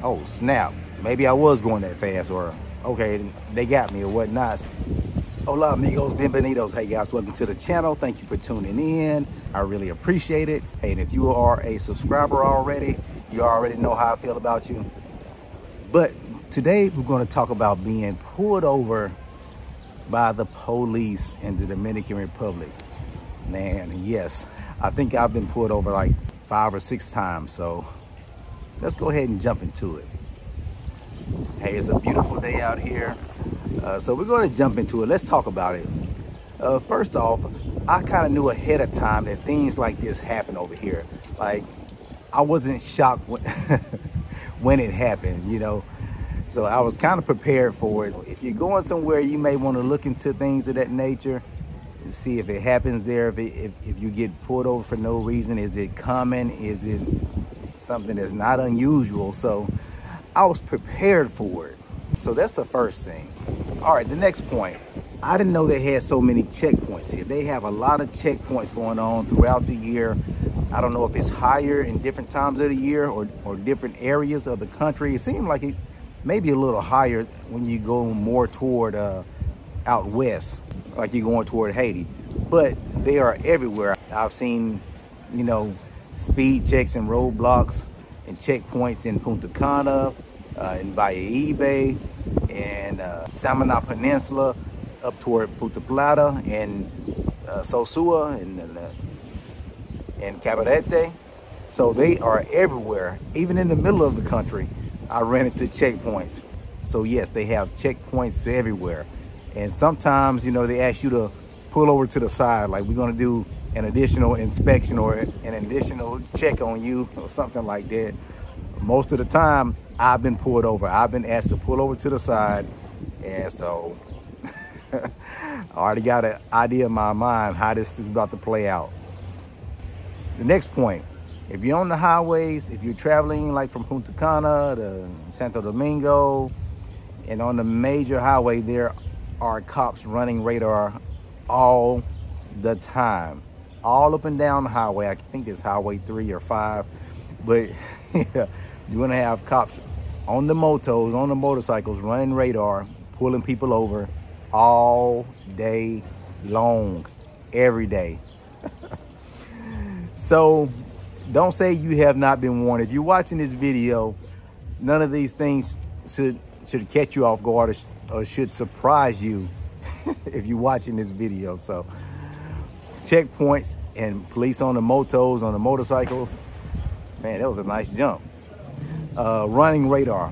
oh snap, maybe I was going that fast, or okay, they got me or whatnot. Hola amigos, bienvenidos. Hey guys, welcome to the channel. Thank you for tuning in. I really appreciate it. Hey, and if you are a subscriber already, you already know how I feel about you. But today we're going to talk about being pulled over by the police in the Dominican Republic. Man, yes, I think I've been pulled over like 5 or 6 times. So let's go ahead and jump into it. Hey, it's a beautiful day out here. So we're going to jump into it. Let's talk about it. First off, I kind of knew ahead of time that things like this happen over here. Like, I wasn't shocked when it happened, you know. So I was kind of prepared for it. If you're going somewhere, you may want to look into things of that nature and see if it happens there. If you get pulled over for no reason, is it common? Is it something that's not unusual? So I was prepared for it. So that's the first thing. All right, the next point. I didn't know they had so many checkpoints here. They have a lot of checkpoints going on throughout the year. I don't know if it's higher in different times of the year or different areas of the country. It seemed like it may be a little higher when you go more toward out west, like you're going toward Haiti. But they are everywhere. I've seen, you know, speed checks and roadblocks and checkpoints in Punta Cana, in Valle and Samana Peninsula, up toward Puerto Plata and Sosua and Cabarete. So they are everywhere. Even in the middle of the country, I ran into checkpoints. So yes, they have checkpoints everywhere. And sometimes, you know, they ask you to pull over to the side, like we're gonna do an additional inspection or an additional check on you or something like that. Most of the time, I've been pulled over. I've been asked to pull over to the side. And so I already got an idea in my mind how this is about to play out. The next point, if you're on the highways, if you're traveling like from Punta Cana to Santo Domingo, and on the major highway, there are cops running radar all the time, all up and down the highway. I think it's Highway 3 or 5, but yeah, you're gonna have cops on the motos, on the motorcycles, running radar, pulling people over all day long, every day. So don't say you have not been warned. If you're watching this video, none of these things should catch you off guard or should surprise you if you're watching this video. So checkpoints and police on the motos, on the motorcycles, man, that was a nice jump. Running radar.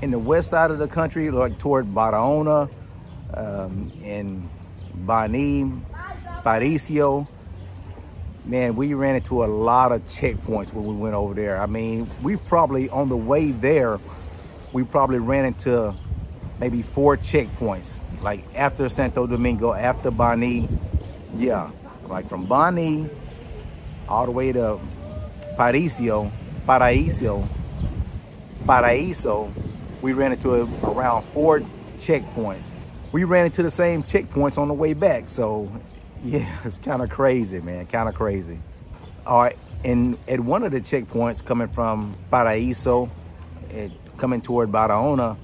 In the west side of the country, like toward Barahona and Bani, Patricio, man, we ran into a lot of checkpoints when we went over there. I mean, we probably, on the way there, we probably ran into maybe 4 checkpoints, like after Santo Domingo, after Bani. Yeah, like from Bani all the way to Paraiso, we ran into around 4 checkpoints. We ran into the same checkpoints on the way back. So yeah, it's kind of crazy, man, kind of crazy. All right, and at one of the checkpoints coming from Paraiso, coming toward Barahona,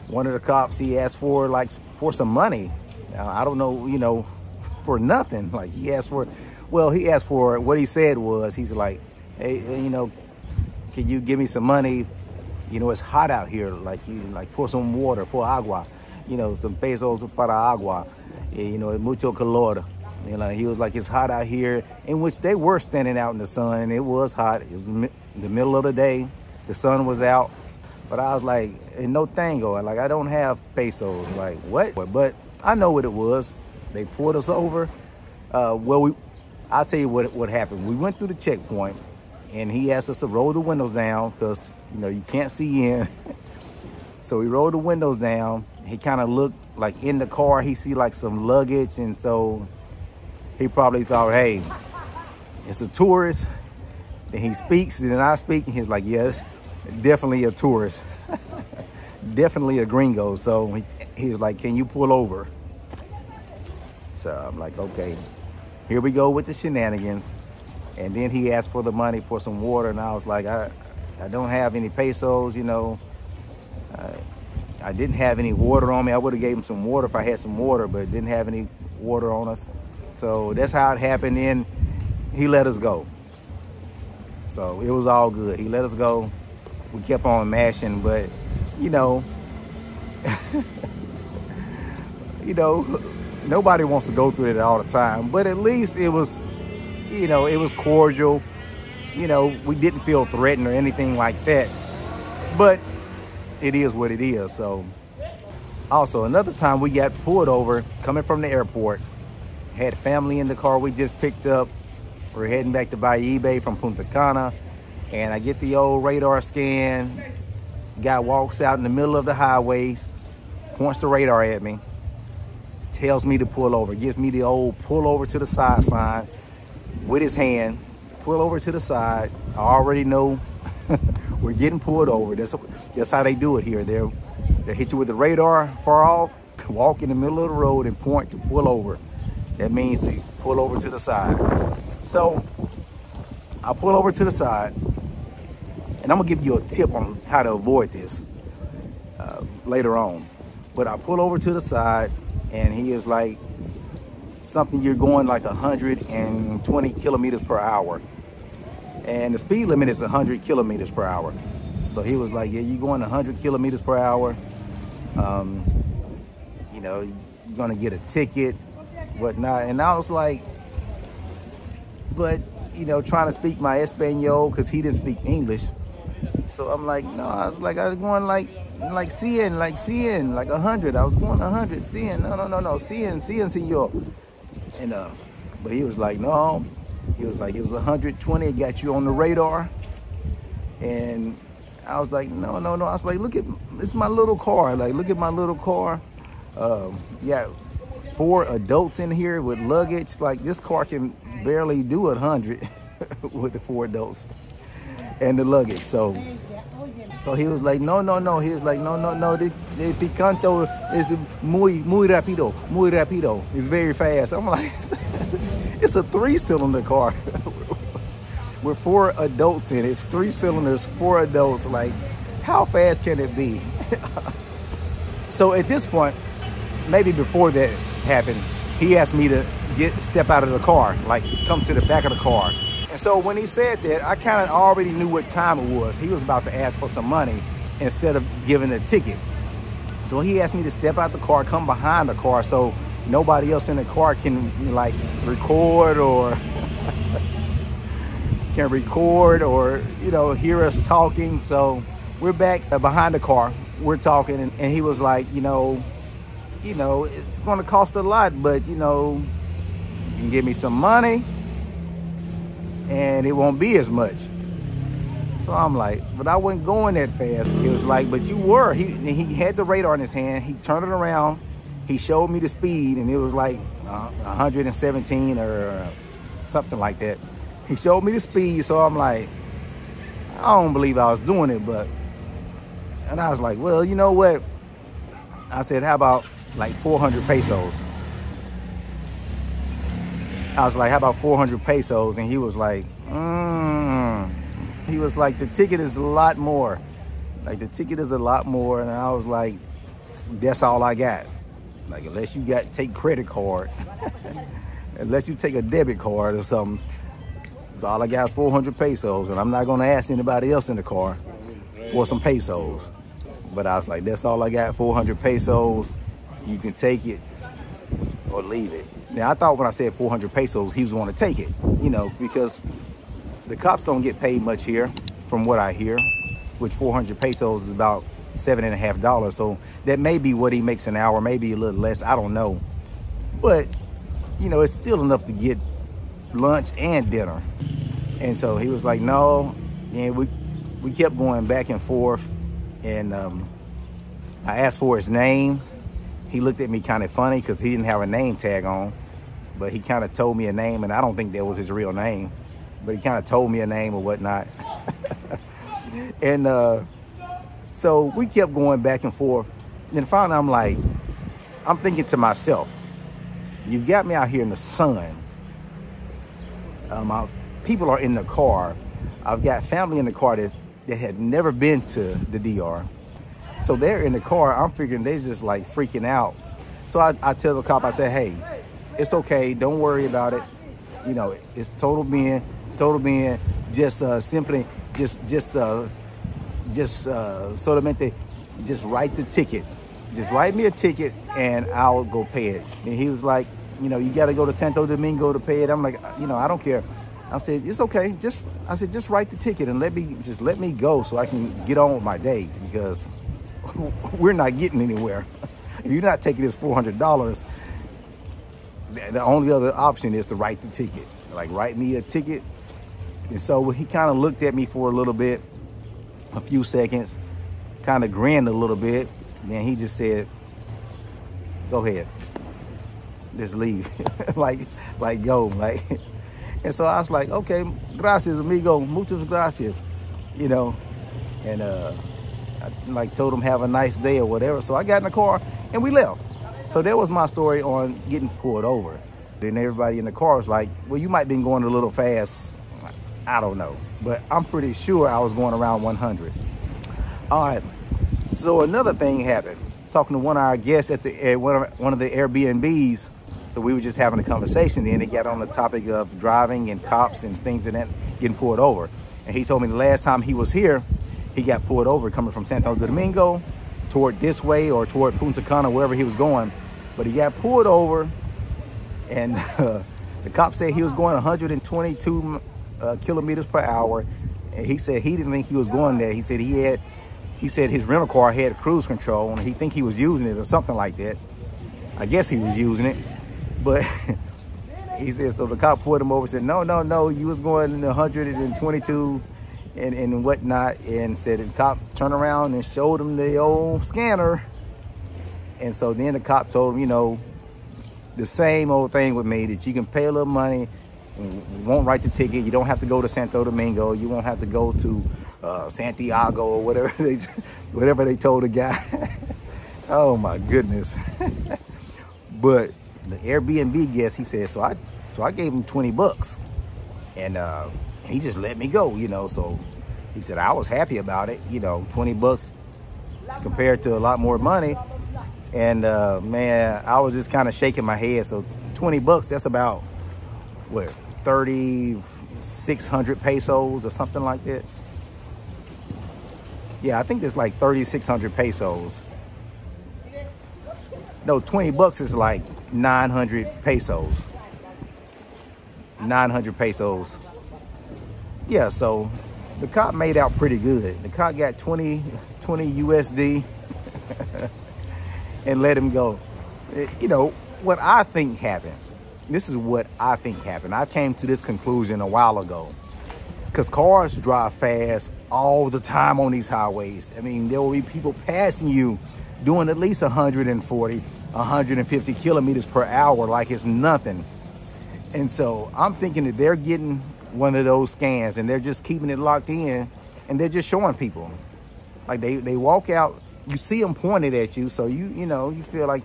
one of the cops, he asked for some money. I don't know, you know, for nothing. Like he asked for, well, he asked for, what he said was, he's like, hey, you know, can you give me some money? You know, it's hot out here. Like, pour some water, pour agua. You know, some pesos para agua. You know, mucho calor. You know, he was like, it's hot out here. In which they were standing out in the sun, and it was hot. It was in the middle of the day. The sun was out. But I was like, no tango. Like, I don't have pesos. Like, what? But I know what it was. They pulled us over. Well, I'll tell you what happened. We went through the checkpoint, and he asked us to roll the windows down because, you know, you can't see in. So we rolled the windows down. He kind of looked like in the car, he see like some luggage. And so he probably thought, hey, it's a tourist. Then he speaks, and then I speak, and he's like, yes, definitely a tourist. Definitely a gringo. So he was like, can you pull over? So I'm like, okay, here we go with the shenanigans. And then he asked for the money for some water, and I was like, I don't have any pesos, you know. I didn't have any water on me. I would have gave him some water if I had some water, but didn't have any water on us. So that's how it happened. Then he let us go. So it was all good. He let us go. We kept on mashing, but you know, you know, nobody wants to go through it all the time, but at least it was, you know, it was cordial. You know, we didn't feel threatened or anything like that, but it is what it is. So also another time we got pulled over coming from the airport, had family in the car we just picked up. We're heading back to Bayibe from Punta Cana, and I get the old radar scan. Guy walks out in the middle of the highway, points the radar at me, tells me to pull over, gives me the old pull over to the side sign with his hand. Pull over to the side. I already know we're getting pulled over. That's how they do it here. They hit you with the radar far off, walk in the middle of the road and point to pull over. That means they pull over to the side. So I pull over to the side, and I'm gonna give you a tip on how to avoid this later on. But I pull over to the side, and he is like, something, you're going like 120 kilometers per hour. And the speed limit is 100 kilometers per hour. So he was like, yeah, you're going 100 kilometers per hour. You know, you're gonna get a ticket, whatnot. And I was like, but, you know, trying to speak my Espanol because he didn't speak English. So I'm like, no, I was going like 100. I was going 100, 100, no, 100, señor. And but he was like, no. He was like, it was 120. It got you on the radar. And I was like, no. I was like, look at, it's my little car. Like, look at my little car. Yeah, 4 adults in here with luggage. Like, this car can barely do 100 with the 4 adults and the luggage. So he was like, no. He was like, no. The Picanto is muy rápido. It's very fast. I'm like, it's a 3-cylinder car with 4 adults in it. It's 3 cylinders, 4 adults. Like, how fast can it be? So at this point, maybe before that happened, he asked me to step out of the car, like come to the back of the car. And so when he said that, I kind of already knew what time it was. He was about to ask for some money instead of giving a ticket. So he asked me to step out the car, come behind the car so nobody else in the car can like record or you know, hear us talking. So we're back behind the car, we're talking, and he was like, you know, it's going to cost a lot, but you know, you can give me some money and it won't be as much. So I'm like, but I wasn't going that fast. He was like, but you were. He had the radar in his hand. He turned it around. He showed me the speed, and it was like 117 or something like that. He showed me the speed, so I'm like, I don't believe I was doing it, and I was like, well, you know what? I said, how about like 400 pesos? I was like, how about 400 pesos? And he was like, He was like, the ticket is a lot more. Like, the ticket is a lot more. And I was like, that's all I got. Like, unless you take credit card, unless you take a debit card or something, that's all I got is 400 pesos. And I'm not going to ask anybody else in the car for some pesos. But I was like, that's all I got, 400 pesos. You can take it or leave it. Now, I thought when I said 400 pesos, he was going to take it, you know, because the cops don't get paid much here, from what I hear, which 400 pesos is about $7.50. So that may be what he makes an hour, maybe a little less, I don't know. But, you know, it's still enough to get lunch and dinner. And so he was like, no. And we kept going back and forth. And I asked for his name. He looked at me kind of funny because he didn't have a name tag on. But he kind of told me a name, and I don't think that was his real name. But he kind of told me a name or whatnot. And so we kept going back and forth. Then finally I'm thinking to myself, you got me out here in the sun. I people are in the car. I've got family in the car that had never been to the DR. So they're in the car. I'm figuring they're just like freaking out. So I tell the cop, I say, hey, it's okay. Don't worry about it. You know, it's total being. Just simply, solamente, just write the ticket. Just write me a ticket and I'll go pay it. And he was like, you know, you got to go to Santo Domingo to pay it. I'm like, you know, I don't care. I said, it's okay. I said, just write the ticket and let me go so I can get on with my day, because we're not getting anywhere. If you're not taking this $400, the only other option is to write the ticket. Like, write me a ticket. And so he kind of looked at me for a little bit, a few seconds, kind of grinned a little bit. Then he just said, go ahead, just leave. like go, like. And so I was like, okay, gracias, amigo, muchas gracias, you know. And I like told him have a nice day or whatever. So I got in the car and we left. So that was my story on getting pulled over. Then everybody in the car was like, well, you might have been going a little fast. I don't know, but I'm pretty sure I was going around 100. All right, so another thing happened. Talking to one of our guests at one of the Airbnbs. So we were just having a conversation. Then it got on the topic of driving and cops and things and that, getting pulled over. And he told me the last time he was here, he got pulled over coming from Santo Domingo toward this way or toward Punta Cana, wherever he was going. But he got pulled over, and the cop said he was going 122 kilometers per hour. And he said he didn't think he was going there. He said his rental car had cruise control and he think he was using it or something like that. I guess he was using it, but he said, so the cop pulled him over and said, no, you was going 122 and whatnot. And said the cop turned around and showed him the old scanner. And so then the cop told him, you know, the same old thing with me, that you can pay a little money, and won't write the ticket. You don't have to go to Santo Domingo. You won't have to go to Santiago or whatever they told the guy. Oh my goodness. But the Airbnb guest, he said, so I gave him 20 bucks and he just let me go, you know. So he said, I was happy about it, you know, 20 bucks compared to a lot more money. And man, I was just kind of shaking my head. So 20 bucks, that's about what, 3,600 pesos or something like that. Yeah, I think it's like 3,600 pesos. No, 20 bucks is like 900 pesos. 900 pesos. Yeah, so the cop made out pretty good. The cop got 20 USD and let him go. You know, what I think happens, this is what I think happened. I came to this conclusion a while ago, because cars drive fast all the time on these highways. I mean, there will be people passing you doing at least 140, 150 kilometers per hour like it's nothing. And so I'm thinking that they're getting one of those scans and they're just keeping it locked in and they're just showing people. Like they walk out, you see them pointed at you, so you know, you feel like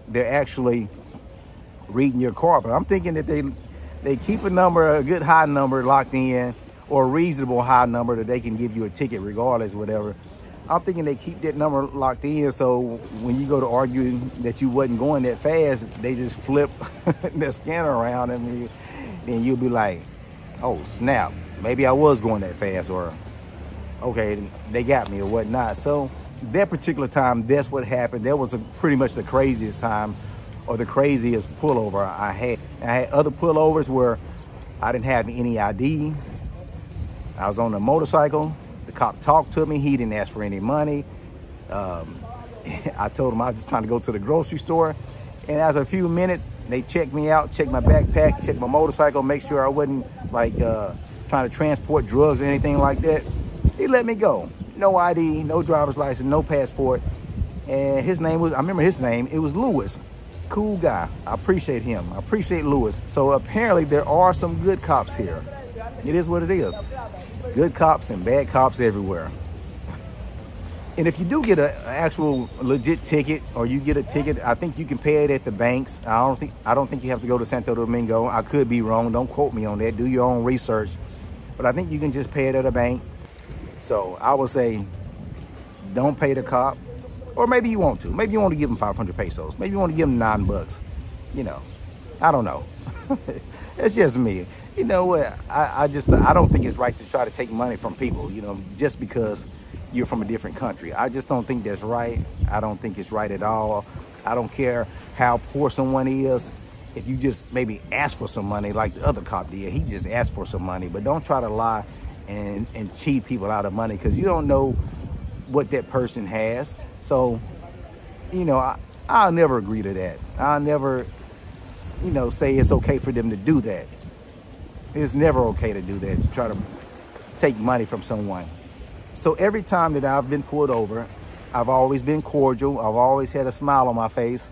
they're actually reading your car. But I'm thinking that they keep a number, a good high number locked in, or a reasonable high number that they can give you a ticket regardless, whatever. I'm thinking they keep that number locked in, so when you go to argue that you wasn't going that fast, they just flip the scanner around and then you'll be like, oh snap, maybe I was going that fast, or okay, they got me or whatnot. So that particular time, that's what happened. That was pretty much the craziest time, or the craziest pullover I had. I had other pullovers where I didn't have any ID. I was on a motorcycle. The cop talked to me. He didn't ask for any money. I told him I was just trying to go to the grocery store. And after a few minutes, they checked me out, checked my backpack, checked my motorcycle, make sure I wasn't like trying to transport drugs or anything like that. He let me go. No ID, no driver's license, no passport. And his name was, I remember his name, it was Lewis. Cool guy. I appreciate him. I appreciate Lewis. So apparently there are some good cops here. It is what it is. Good cops and bad cops everywhere. And if you do get an actual legit ticket, or you get a ticket, I think you can pay it at the banks. I don't think you have to go to Santo Domingo. I could be wrong. Don't quote me on that. Do your own research. But I think you can just pay it at a bank. So I would say, don't pay the cop. Or maybe you want to. Maybe you want to give them 500 pesos. Maybe you want to give them $9. You know, I don't know. It's just me. You know what? I don't think it's right to try to take money from people, you know, just because you're from a different country. I just don't think that's right. I don't think it's right at all. I don't care how poor someone is. If you just maybe ask for some money like the other cop did, he just asked for some money. But don't try to lie and cheat people out of money, because you don't know what that person has. So, you know, I'll never agree to that. I'll never, you know, say it's okay for them to do that. It's never okay to do that, to try to take money from someone. So every time that I've been pulled over, I've always been cordial. I've always had a smile on my face.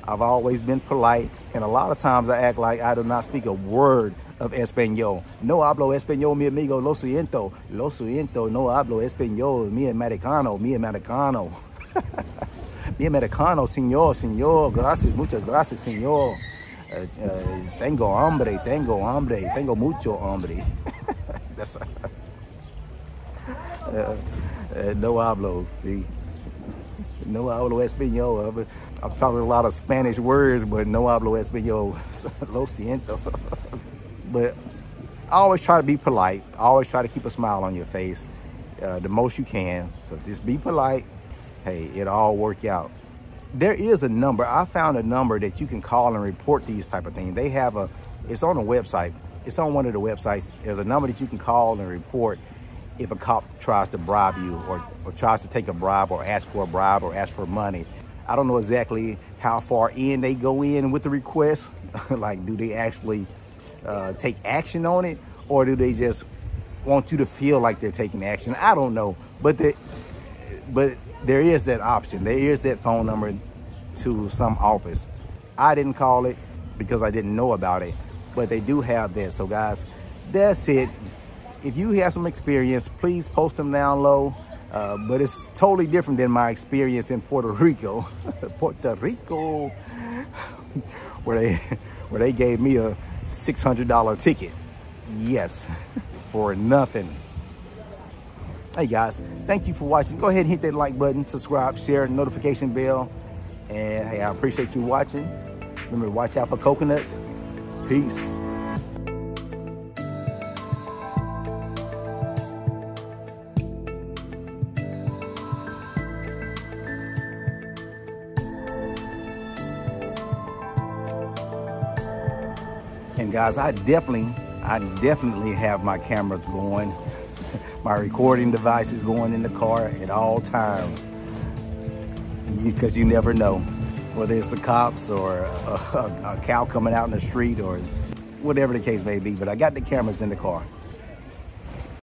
I've always been polite. And a lot of times I act like I do not speak a word of Espanol. No hablo Espanol, mi amigo, lo siento. Lo siento, no hablo Espanol, mi americano, mi americano. Mi americano, señor, gracias, muchas gracias, señor. Tengo hambre, tengo mucho hambre. That's no hablo, see? No hablo Espanol. I'm talking a lot of Spanish words, but no hablo Espanol. Lo siento. But I always try to be polite. I always try to keep a smile on your face the most you can. So just be polite. Hey, it'll all work out. There is a number. I found a number that you can call and report these type of things. They have it's on a website. It's on one of the websites. There's a number that you can call and report if a cop tries to bribe you, or tries to take a bribe, or ask for a bribe, or ask for money. I don't know exactly how far in they go in with the request. Like, do they actually take action on it, or do they just want you to feel like they're taking action? I don't know. But there is that option. There is that phone number to some office. I didn't call it because I didn't know about it, but they do have that. So guys, that's it. If you have some experience, please post them down low. But it's totally different than my experience in Puerto Rico. where they gave me a $600 ticket. Yes, for nothing. Hey guys, thank you for watching. Go ahead and hit that like button, subscribe, share, notification bell. And hey, I appreciate you watching. Remember, watch out for coconuts. Peace. And guys, I definitely have my cameras going. My recording device is going in the car at all times, because you never know whether it's the cops or a cow coming out in the street or whatever the case may be. But I got the cameras in the car.